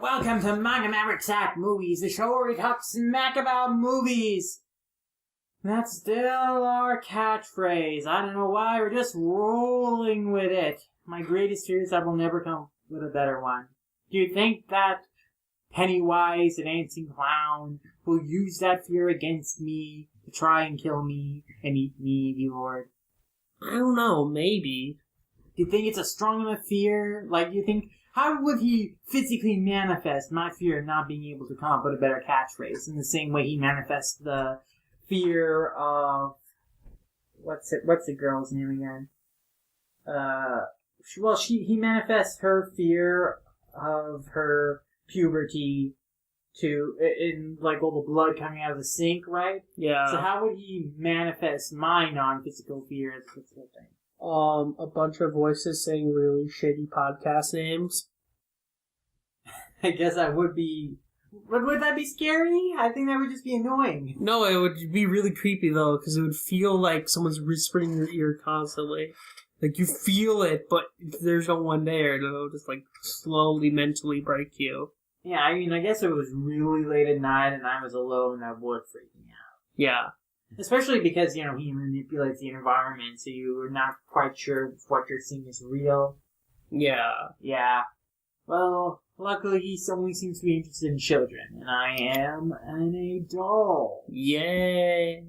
Welcome to Manga Mavericks at Movies, the show where we talk smack about movies. That's still our catchphrase. I don't know why, we're just rolling with it. My greatest fear is I will never come with a better one. Do you think that Pennywise, the dancing clown, will use that fear against me to try and kill me and eat me, the Lord? I don't know, maybe. Do you think it's a strong enough fear? Like, you think, how would he physically manifest my fear of not being able to come up with a better catchphrase in the same way he manifests the fear of, what's the girl's name again? He manifests her fear of her puberty in like all the blood coming out of the sink, right? Yeah. So how would he manifest my non-physical fear as a physical thing? A bunch of voices saying really shitty podcast names. I guess that would be... Would that be scary? I think that would just be annoying. No, it would be really creepy, though, because it would feel like someone's whispering in your ear constantly. Like, you feel it, but there's no one there. It'll just, like, slowly mentally break you. Yeah, I mean, I guess if it was really late at night and I was alone, that would freak me out. Yeah. Especially because, he manipulates the environment, so you're not quite sure if what you're seeing is real. Yeah. Yeah. Well, luckily he only seems to be interested in children, and I am an adult. Yay.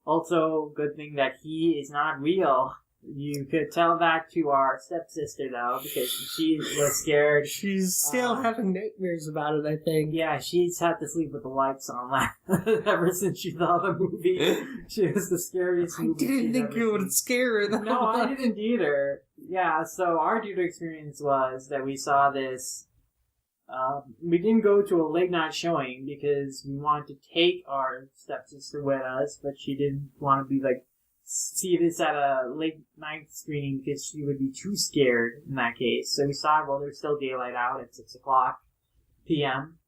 Also, good thing that he is not real. You could tell that to our stepsister, though, because she was scared. She's still having nightmares about it, I think. Yeah, she's had to sleep with the lights on ever since she saw the movie. She was the scariest movie. I didn't think it would scare her that No, much. I didn't either. Yeah, so our theater experience was that we saw this. We didn't go to a late night showing because we wanted to take our stepsister with us, but she didn't want to be see this at a late night screening because she would be too scared in that case. So we saw it while there's still daylight out at 6 o'clock p.m.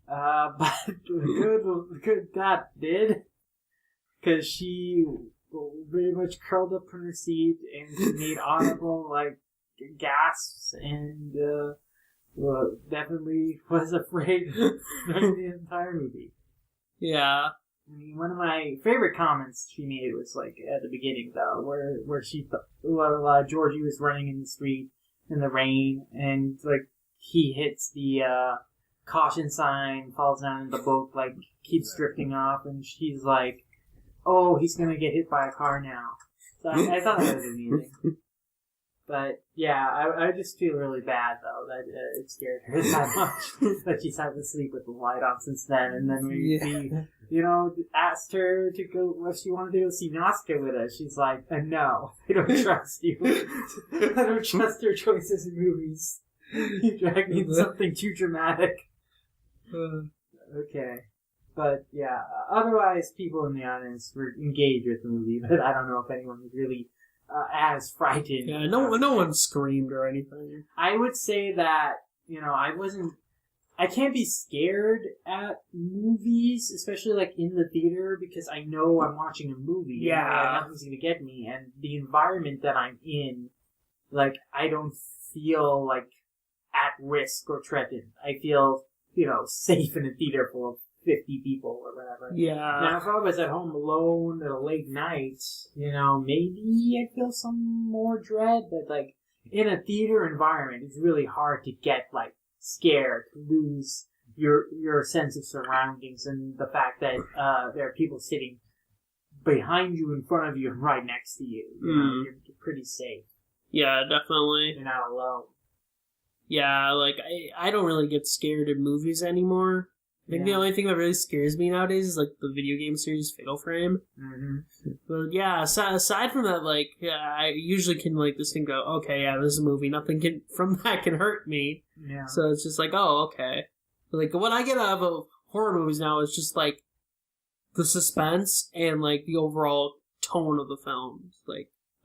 But good that did, because she very much curled up in her seat and she made audible gasps and definitely was afraid during the entire movie. Yeah. I mean, one of my favorite comments she made was at the beginning, though, where she thought Georgie was running in the street in the rain, and he hits the caution sign, falls down in the boat, keeps drifting off, and she's like, "Oh, he's gonna get hit by a car now." So I thought that was amusing. But yeah, I just feel really bad though that it scared her that much that she's had to sleep with the light on since then. And then we asked her to go if she wanted to go see Nazca with us. She's like, "No, I don't trust you. I don't trust your choices in movies. You drag me into something too dramatic." Okay. But yeah, otherwise people in the audience were engaged with the movie, but I don't know if anyone was really as frightened. Yeah, no one screamed or anything. I would say that, I can't be scared at movies, especially in the theater, because I know I'm watching a movie. Yeah. And nothing's gonna get me, and the environment that I'm in, I don't feel at risk or threatened. I feel, safe in a theater full of 50 people or whatever. Yeah. Now, if I was at home alone at a late night, maybe I'd feel some more dread, but, in a theater environment, it's really hard to get, scared, to lose your sense of surroundings and the fact that there are people sitting behind you, in front of you, and right next to you. You're pretty safe. Yeah, definitely. You're not alone. Yeah, I don't really get scared in movies anymore. I think the only thing that really scares me nowadays is, the video game series Fatal Frame. Mm-hmm. But, yeah, aside from that, I usually can, just think, okay, yeah, this is a movie. Nothing from that can hurt me. Yeah. So it's just okay. But, what I get out of horror movies now is just, the suspense and, the overall tone of the films.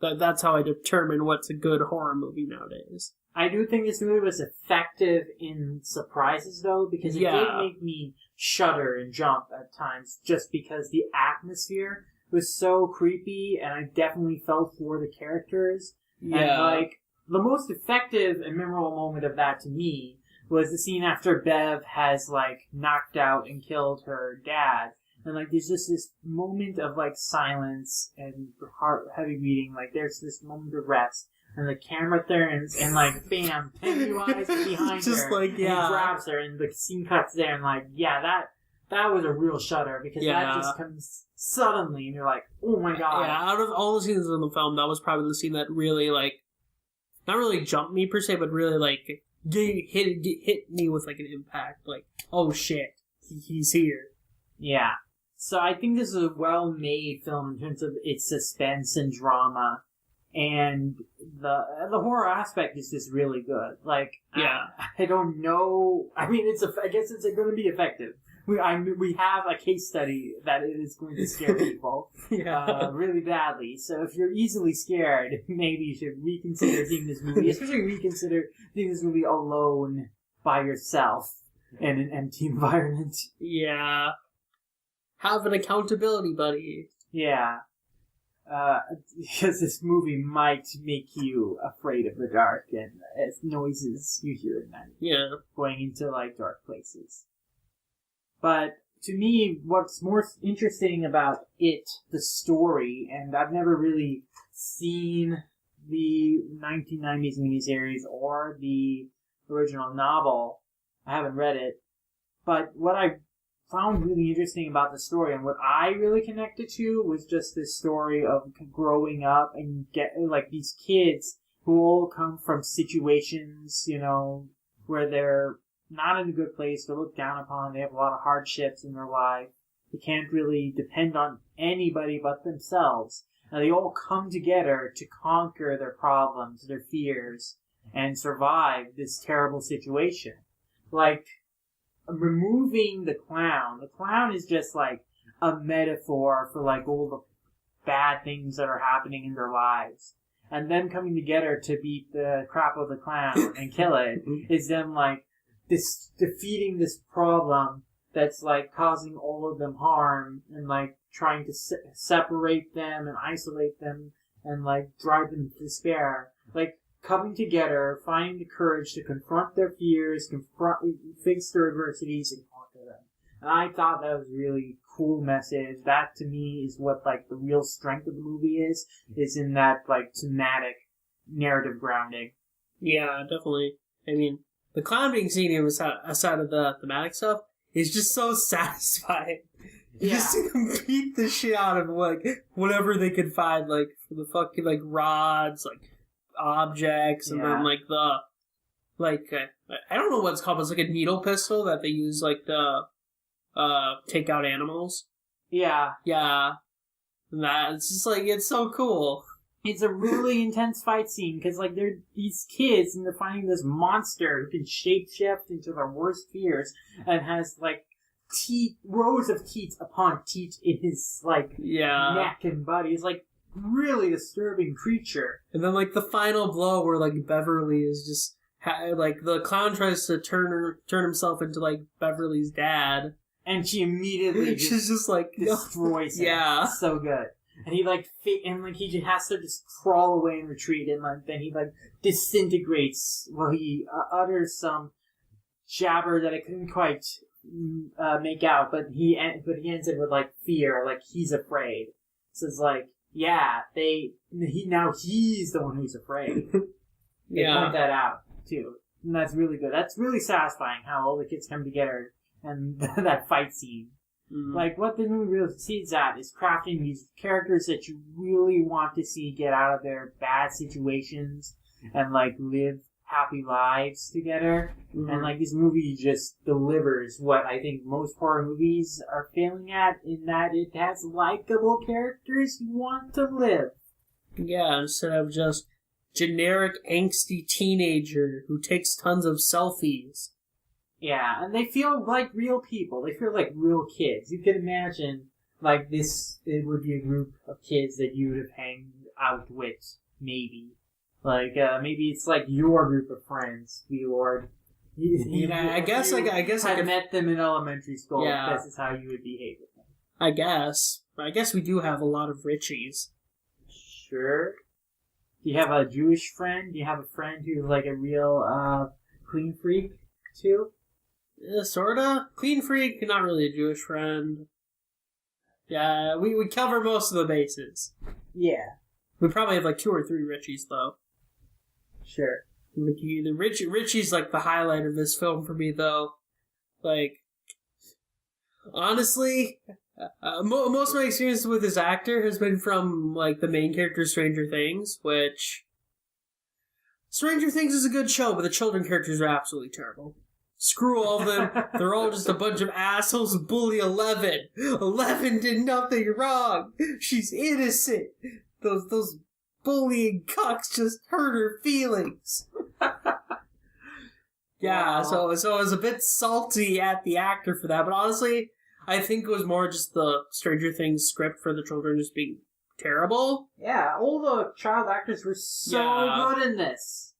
That's how I determine what's a good horror movie nowadays. I do think this movie was effective in surprises, though, because it did make me shudder and jump at times, just because the atmosphere was so creepy, and I definitely felt for the characters. Yeah. And, the most effective and memorable moment of that to me was the scene after Bev has, like, knocked out and killed her dad. And, like, there's just this moment of, like, silence and heart heavy beating. Like, there's this moment of rest. And the camera turns, and, like, bam, Pennywise is behind just her. like, And he grabs her, and the scene cuts there, and, like, yeah, that was a real shudder, because that just comes suddenly, and you're like, oh my god. Yeah, out of all the scenes in the film, that was probably the scene that really, like, not really jumped me per se, but really, like, hit me with, like, an impact. Like, oh shit, he's here. Yeah. So I think this is a well-made film in terms of its suspense and drama, and the horror aspect is just really good. Like, yeah, I don't know. I mean, I guess it's going to be effective. We have a case study that it is going to scare people really badly. So if you're easily scared, maybe you should reconsider seeing this movie. Especially reconsider seeing this movie alone by yourself in an empty environment. Yeah. Have an accountability buddy. Yeah. Because this movie might make you afraid of the dark and noises you hear at night. Yeah. Going into, like, dark places. But to me, what's more interesting about it, the story, and I've never really seen the 1990s miniseries or the original novel. I haven't read it. But what I found really interesting about the story and what I really connected to was just this story of growing up and like these kids who all come from situations, you know, where they're not in a good place, they're looked down upon, they have a lot of hardships in their life, they can't really depend on anybody but themselves, and they all come together to conquer their problems, their fears, and survive this terrible situation. Like, removing the clown is just like a metaphor for like all the bad things that are happening in their lives. And them coming together to beat the crap of the clown and kill it is them like defeating this problem that's like causing all of them harm and like trying to separate them and isolate them and like drive them to despair. Like, coming together, finding the courage to confront their fears, face their adversities, and conquer them. And I thought that was a really cool message. That, to me, is what, like, the real strength of the movie is in that, like, thematic narrative grounding. Yeah, definitely. I mean, the clown being seen here aside of the thematic stuff is just so satisfying. Yeah. Just to beat the shit out of, like, whatever they could find, like, for the fucking, like, rods, like, objects, and then like the I don't know what it's called, but it's like a needle pistol that they use like to take out animals. Yeah. It's just like, it's so cool. It's a really intense fight scene because like they're these kids and they're finding this monster who can shapeshift into their worst fears and has like rows of teeth upon teeth in his like neck and body. It's like really disturbing creature. And then like the final blow where like Beverly is just like the clown tries to turn himself into like Beverly's dad, and she immediately she's just like destroys him. Yeah, it's so good. And he like he just has to just crawl away and retreat, and like then he like disintegrates. Well, he utters some jabber that I couldn't quite make out, but he ends it with like fear, like he's afraid. So it's like, yeah, he's the one who's afraid. They point that out, too. And that's really good. That's really satisfying how all the kids come together and that fight scene. Mm-hmm. Like, what the movie really succeeds at is crafting these characters that you really want to see get out of their bad situations and, like, live happy lives together. Mm-hmm. And, like, this movie just delivers what I think most horror movies are failing at, in that it has likable characters you want to live. Yeah, instead of just generic angsty teenager who takes tons of selfies. Yeah, and they feel like real people. They feel like real kids. You can imagine, like, it would be a group of kids that you would have hanged out with, maybe. Like, maybe it's like your group of friends, or I guess I had met them in elementary school. Yeah. This is how you would behave with them. I guess we do have a lot of Richies. Sure. Do you have a Jewish friend? Do you have a friend who's like a real clean freak? too? Sorta. Clean Freak, not really a Jewish friend. Yeah, we cover most of the bases. Yeah. We probably have like 2 or 3 Richies, though. Sure. Richie's like the highlight of this film for me, though. Like, honestly, most of my experience with this actor has been from like the main character of Stranger Things, which Stranger Things is a good show, but the children characters are absolutely terrible. Screw all of them. They're all just a bunch of assholes who bully 11. 11 did nothing wrong. She's innocent. Those bullying cucks just hurt her feelings. Yeah, so I was a bit salty at the actor for that, but honestly, I think it was more just the Stranger Things script for the children just being terrible. Yeah, all the child actors were so good in this.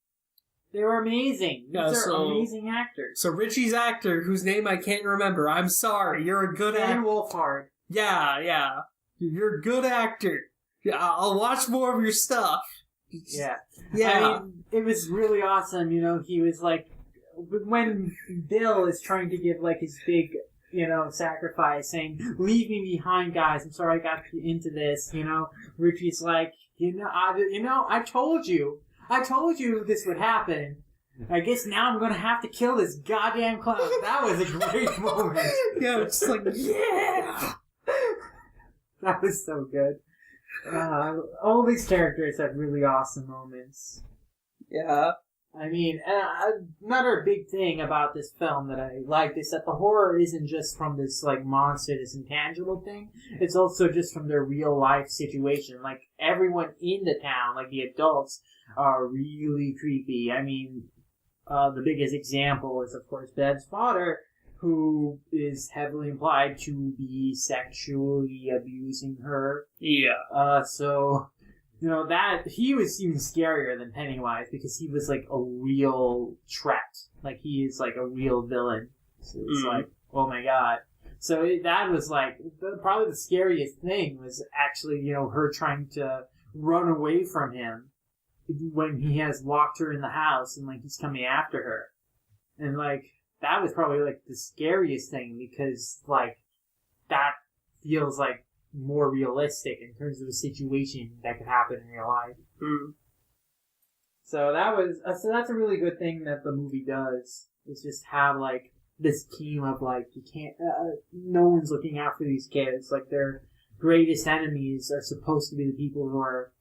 They were amazing. These are amazing actors. So Richie's actor, whose name I can't remember, I'm sorry, you're a good actor. Ben Wolfhard. Yeah. You're a good actor. Yeah, I'll watch more of your stuff. Yeah. Yeah. I mean, it was really awesome, you know, he was like, when Bill is trying to give like his big, you know, sacrifice, saying, leave me behind, guys, I'm sorry I got into this, you know, Richie's like, I told you this would happen. I guess now I'm gonna have to kill this goddamn clown. That was a great moment. Yeah, it's just like, yeah! That was so good. All these characters have really awesome moments. Yeah. I mean, another big thing about this film that I liked is that the horror isn't just from this, like, monster, this intangible thing. It's also just from their real-life situation. Like, everyone in the town, like the adults, are really creepy. I mean, the biggest example is, of course, Bev's father, who is heavily implied to be sexually abusing her. Yeah. So, you know, that, he was even scarier than Pennywise because he was like a real threat. Like, he is like a real villain. So it's like, oh my god. So that was like, probably the scariest thing was actually, you know, her trying to run away from him when he has locked her in the house and like he's coming after her. And like, that was probably like the scariest thing because like, that feels like more realistic in terms of a situation that could happen in real life. So that's a really good thing that the movie does, is just have like this team of like, you can't, no one's looking out for these kids. Like, their greatest enemies are supposed to be the people who are,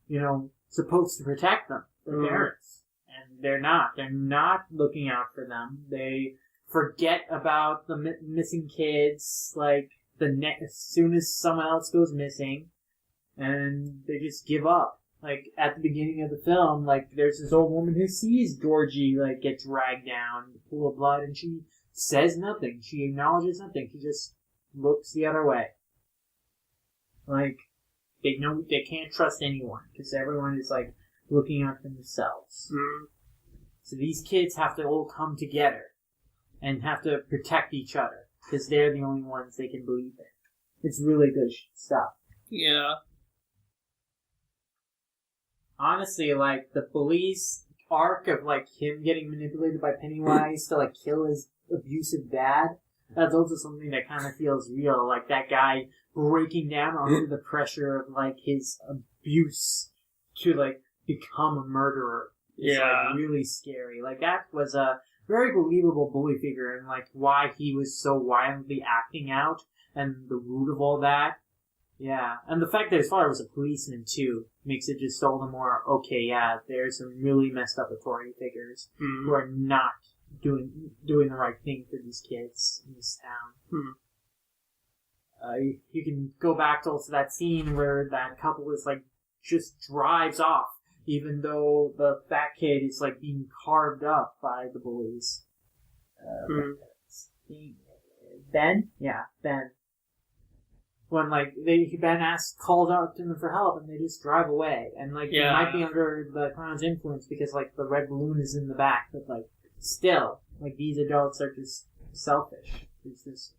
you know, supposed to protect them, their parents. And they're not looking out for them. They forget about the missing kids, like, as soon as someone else goes missing, and they just give up. Like, at the beginning of the film, like, there's this old woman who sees Georgie, like, get dragged down, full of blood, and she says nothing. She acknowledges nothing. She just looks the other way. Like, they know they can't trust anyone, because everyone is, like, looking out for themselves. So these kids have to all come together, and have to protect each other, because they're the only ones they can believe in. It's really good stuff. Yeah. Honestly, like, the police arc of, like, him getting manipulated by Pennywise to, like, kill his abusive dad, that's also something that kind of feels real. Like, that guy breaking down under the pressure of, like, his abuse to, like, become a murderer. It's, like, really scary. Like, that was a very believable bully figure, and like why he was so violently acting out and the root of all that. Yeah. And the fact that his father was a policeman too makes it just all the more, okay, yeah, there's some really messed up authority figures who are not doing the right thing for these kids in this town. You can go back to also that scene where that couple is like just drives off, even though the fat kid is, like, being carved up by the bullies. Ben? Yeah, Ben. When, like, Ben calls out to them for help, and they just drive away. And, like, they might be under the clown's influence because, like, the red balloon is in the back. But, like, still, like, these adults are just selfish. It's just,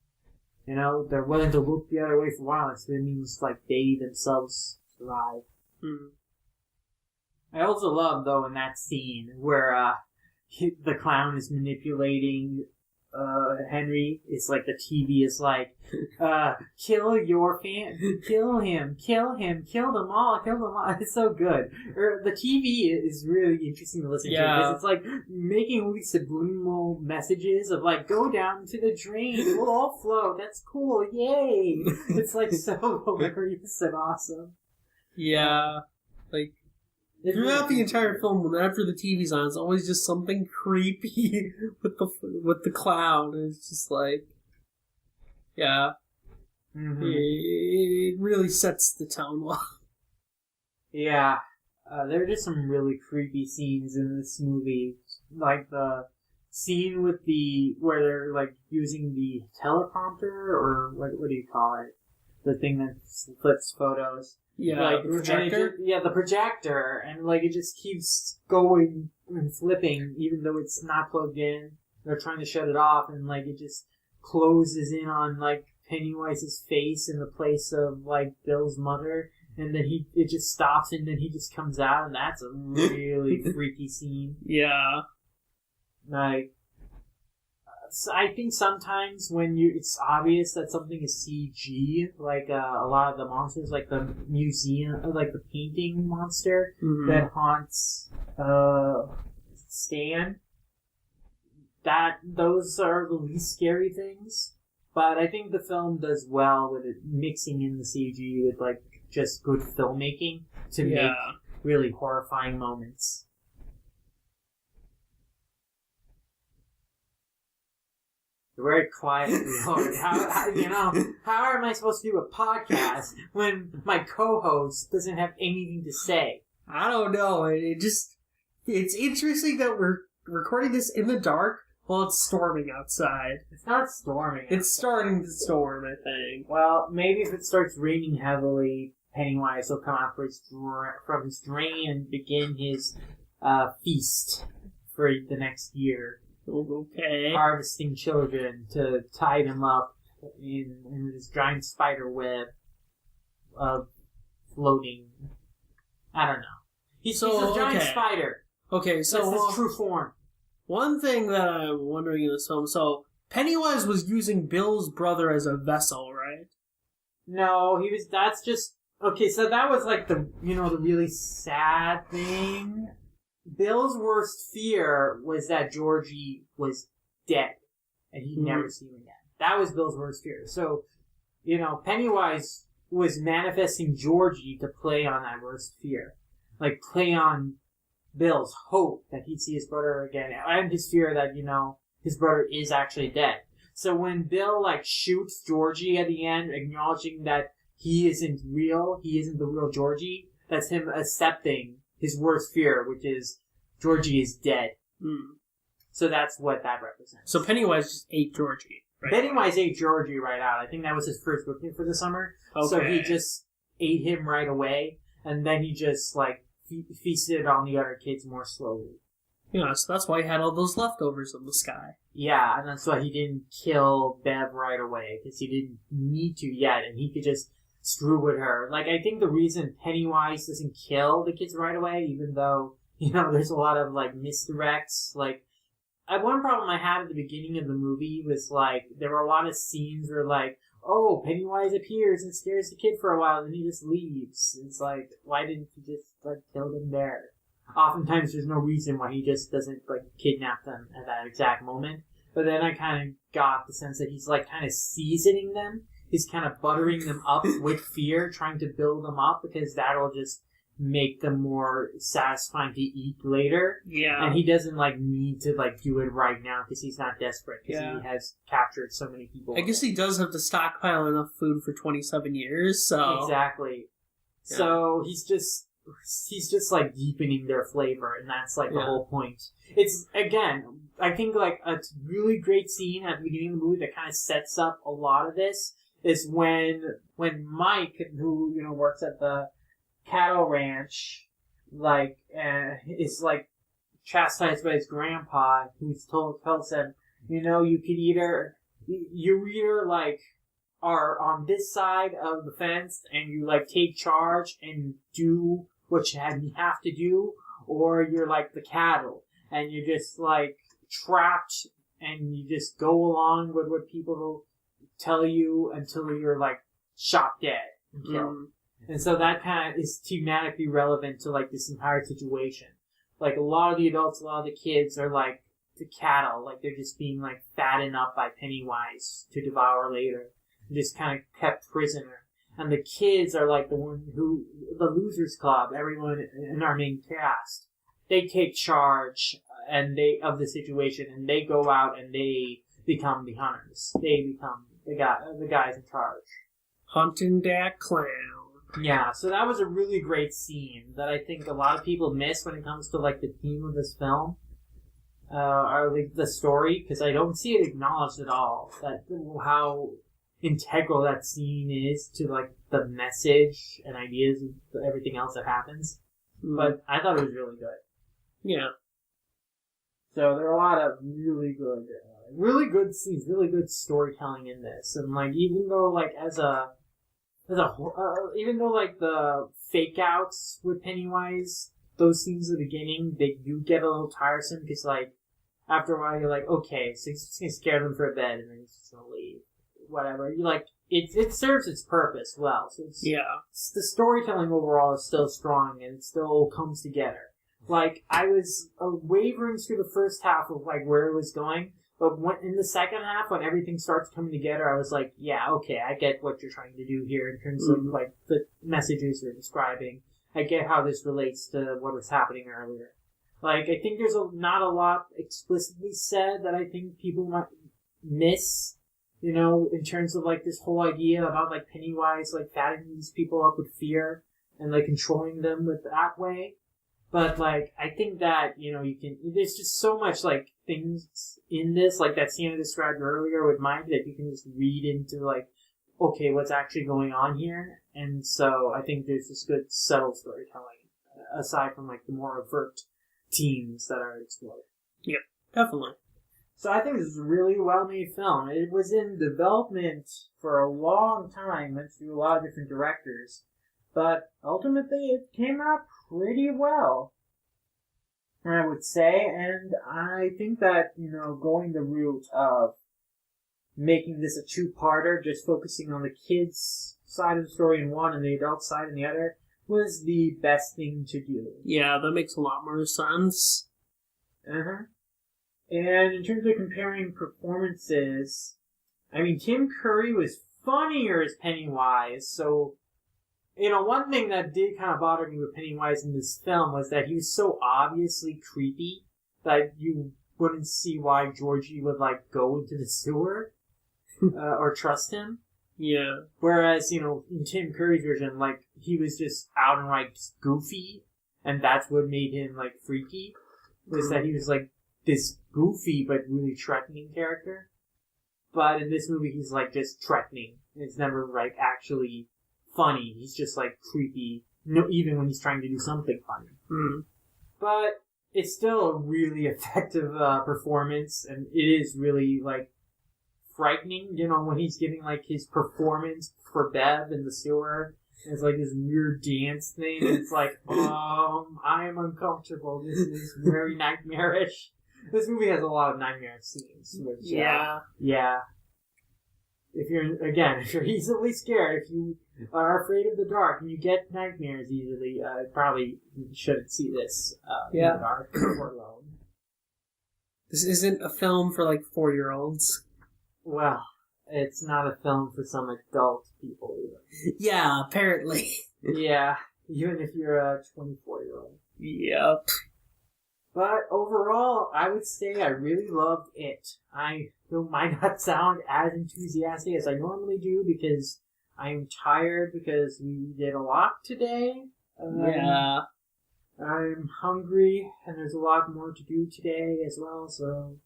you know, they're willing to look the other way for violence, but it means, like, they themselves survive. I also love, though, in that scene where the clown is manipulating Henry. It's like the TV is like, kill your kill him, kill them all. It's so good. The TV is really interesting to listen to because it's like making all these subliminal messages of like, go down to the drain, we'll all float. That's cool, yay! It's like so hilarious and awesome. Yeah, like. Throughout the entire film, whenever the TV's on, it's always just something creepy with the clown. It's just like, yeah, it really sets the tone well. Yeah, there are just some really creepy scenes in this movie, like the scene with where they're like using the teleprompter, or what do you call it? The thing that flips photos. Yeah, like, the projector? The projector, and like it just keeps going and flipping, even though it's not plugged in. They're trying to shut it off, and like it just closes in on like Pennywise's face in the place of like Bill's mother, and then it just stops, and then he just comes out, and that's a really freaky scene. Yeah, like. I think sometimes when it's obvious that something is CG, like a lot of the monsters, like the museum, like the painting monster that haunts Stan, those are the least scary things. But I think the film does well with it mixing in the CG with like just good filmmaking to make really horrifying moments. Very quietly, Lord. How am I supposed to do a podcast when my co-host doesn't have anything to say? I don't know. It's interesting that we're recording this in the dark while it's storming outside. It's not storming. It's starting to storm, I think. Well, maybe if it starts raining heavily, Pennywise will come out from his drain and begin his feast for the next year. Okay. Harvesting children to tie them up in this giant spider web of floating. I don't know. He's a giant spider. Okay, so that's his true form. One thing that I'm wondering in this film, so Pennywise was using Bill's brother as a vessel, right? No, that's just okay. So that was like the really sad thing. Bill's worst fear was that Georgie was dead, and he'd never see him again. That was Bill's worst fear. So, Pennywise was manifesting Georgie to play on that worst fear. Like, play on Bill's hope that he'd see his brother again, and his fear that, his brother is actually dead. So when Bill, shoots Georgie at the end, acknowledging that he isn't the real Georgie, that's him accepting his worst fear, which is Georgie is dead. So that's what that represents. So Pennywise just ate Georgie, right? Pennywise ate Georgie right out. I think that was his first booking for the summer. Okay. So he just ate him right away, and then he just, feasted on the other kids more slowly. Yeah, so that's why he had all those leftovers in the sky. Yeah, and that's why he didn't kill Bev right away, because he didn't need to yet, and he could just screw with her. I think the reason Pennywise doesn't kill the kids right away, even though, there's a lot of, misdirects, one problem I had at the beginning of the movie was, there were a lot of scenes where, oh, Pennywise appears and scares the kid for a while, and then he just leaves. It's why didn't you just, kill them there? Oftentimes there's no reason why he just doesn't, kidnap them at that exact moment. But then I kind of got the sense that he's, kind of seasoning them. He's kind of buttering them up with fear, trying to build them up, because that'll just make them more satisfying to eat later. Yeah. And he doesn't, need to, do it right now, because he's not desperate, because he has captured so many people. I guess he does have to stockpile enough food for 27 years, so... Exactly. Yeah. So he's just deepening their flavor, and that's the whole point. It's, again, I think a really great scene at the beginning of the movie that kind of sets up a lot of this is when Mike, who works at the cattle ranch, is chastised by his grandpa, who's tells him, you could either are on this side of the fence and you take charge and do what you have to do, or you're the cattle. and you're just like trapped, and you just go along with what people tell you until you're like shot dead and killed. And so that kind of is thematically relevant to like this entire situation. Like a lot of the adults, a lot of the kids are like the cattle, like they're just being like fattened up by Pennywise to devour later, just kind of kept prisoner. And the kids are like the losers club, everyone in our main cast. They take charge of the situation, and they go out and they become the hunters. They become the guys in charge. Hunting that clown. Yeah, so that was a really great scene that I think a lot of people miss when it comes to like the theme of this film, or like the story, because I don't see it acknowledged at all. That how integral that scene is to like the message and ideas and everything else that happens. But I thought it was really good. Yeah. So there are a lot of really good scenes, really good storytelling in this, and like even though like even though like the fake outs with Pennywise, those scenes at the beginning, they do get a little tiresome because like after a while you're like, okay, so he's just gonna scare them for a bit and then he's just gonna leave. Whatever. You like it serves its purpose well. So the storytelling overall is still strong and it still comes together. Like I was wavering through the first half of like where it was going, but in the second half when everything starts coming together, I was like, yeah, okay, I get what you're trying to do here in terms of like the messages you're describing. I get how this relates to what was happening earlier. Like I think there's not a lot explicitly said that I think people might miss. You know, in terms of, like, this whole idea about, like, Pennywise, like, fattening these people up with fear and, like, controlling them with that way. But, like, I think that, you know, there's just so much, like, things in this, like that scene I described earlier with Mike, that you can just read into, like, okay, what's actually going on here? And so I think there's this good, subtle storytelling, aside from, like, the more overt themes that are explored. Yeah, definitely. So I think this is a really well-made film. It was in development for a long time, went through a lot of different directors, but ultimately it came out pretty well, I would say, and I think that, you know, going the route of making this a two-parter, just focusing on the kids' side of the story in one and the adult side in the other, was the best thing to do. Yeah, that makes a lot more sense. Uh-huh. And in terms of comparing performances, I mean, Tim Curry was funnier as Pennywise, so, you know, one thing that did kind of bother me with Pennywise in this film was that he was so obviously creepy that you wouldn't see why Georgie would, like, go into the sewer, or trust him. Yeah. Whereas, you know, in Tim Curry's version, like, he was just out and, like, goofy, and that's what made him, like, freaky, was that he was, like, this goofy but really threatening character. But in this movie, he's like just threatening. It's never like actually funny. He's just like creepy, even when he's trying to do something funny. But it's still a really effective performance, and it is really like frightening, you know, when he's giving like his performance for Bev in the sewer. It's like this weird dance thing. It's like, I am uncomfortable. This is very nightmarish. This movie has a lot of nightmare scenes. Which, yeah. If you're easily scared, if you are afraid of the dark and you get nightmares easily, probably shouldn't see this in the dark or alone. This isn't a film for like 4-year-olds. Well, it's not a film for some adult people either. Yeah, apparently. Yeah, even if you're a 24-year-old. Yep. But overall, I would say I really loved it. I might not sound as enthusiastic as I normally do because I'm tired because we did a lot today. Yeah. I'm hungry and there's a lot more to do today as well, so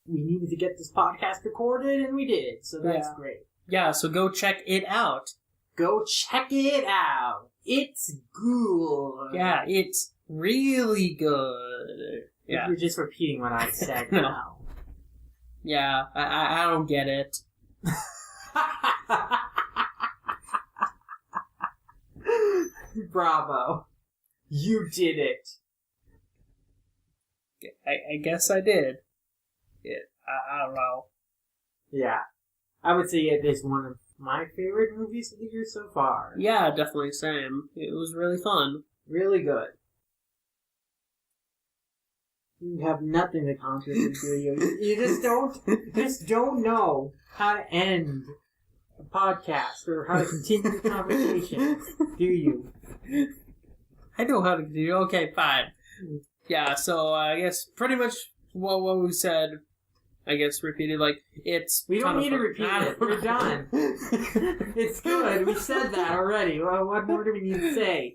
we needed to get this podcast recorded and we did, so that's great. Yeah, so go check it out. Go check it out. It's good. Yeah, it's really good. Yeah. You're just repeating what I said now. Yeah, I don't get it. Bravo. You did it. I guess I did. I don't know. Yeah. I would say it is one of my favorite movies of the year so far. Yeah, definitely same. It was really fun. Really good. You have nothing to contribute, do you? You just don't know how to end a podcast or how to continue the conversation, do you? I know how to do. Okay, fine. Yeah, so I guess pretty much what we said, I guess, repeated, like, it's... We don't need to repeat it. We're done. It's good. We said that already. What more do we need to say?